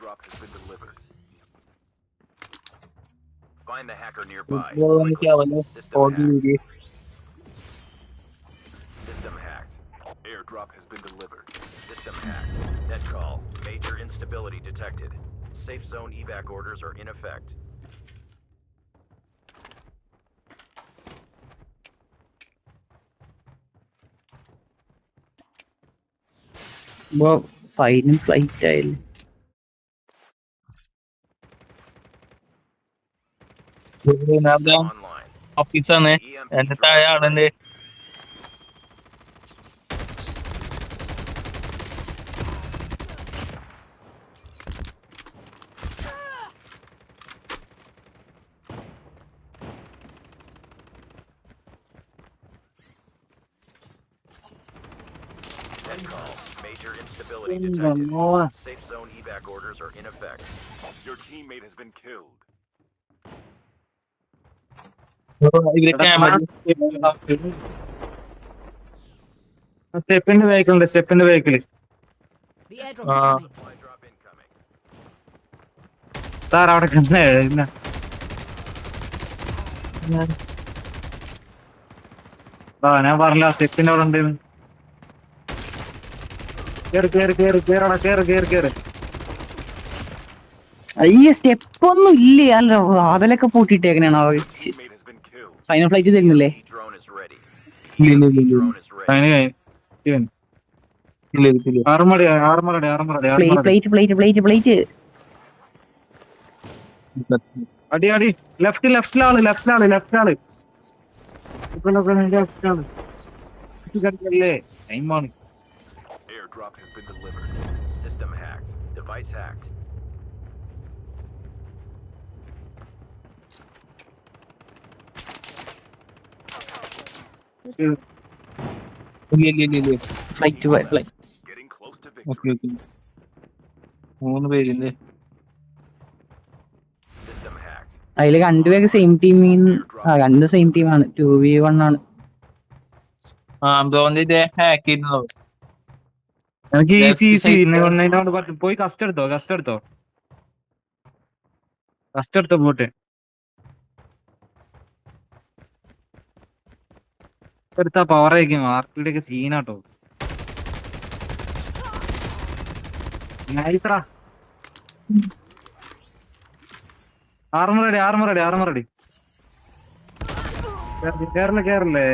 Airdrop has been delivered. Find the hacker nearby. System hacked. System hacked. Airdrop has been delivered. System hacked. Net call. Major instability detected. Safe zone evac orders are in effect. Final flight ആയില്ലേ? Online. ഓഫീസാണ്. EMP എന്റെ drone താഴെ is ആളുണ്ട്. ready. Net call. Major instability detected. Safe zone evac orders are in effect. Your teammate has been killed. ഇവര് camera സ്റ്റെപ്പിന്റെ വെഹിക്കിളുണ്ട്. സ്റ്റെപ്പിന്റെ vehicle The airdrop is coming. Supply drop incoming. Sir അവിടെ കിടന്നേ. ഞാൻ പറഞ്ഞ സ്റ്റെപ്പിന്റെ അവിടെ ഉണ്ട്. കേറ്. അയ്യ സ്റ്റെപ്പ് ഒന്നും ഇല്ലേ? അല്ല അതിലൊക്കെ പൂട്ടിട്ടേക്കണേണോ? Teammate has been killed. Final flight തരുന്നില്ലേ? EMP drone is ready. ഇല്ല, ഇല്ല, EMP ഇല്ല. drone is ready. ആർമറടി. പ്ലേറ്റ് അടി. ലെഫ്റ്റിലാള്. ല്ലേ ടൈമാണ്. Airdrop has been delivered. System hacked. Device hacked. Flight Getting close to victory. 3 പേരില്ലേ? System hacked. അതില് രണ്ടുപേര് സെയിം ടീമിൽ. രണ്ട് സെയിം ടീമാണ്. 2v1 ആണ്. ഹാക്ക് ചെയ്യുന്നത് നമുക്ക് പോയി കസ്റ്റ് എടുത്തോ പോട്ടെ. എടുത്താ പവർ ആയിരിക്കും. ആർക്കിയുടെ ഒക്കെ സീനാട്ടോ. ആർമറടി. കേറല്ലേ.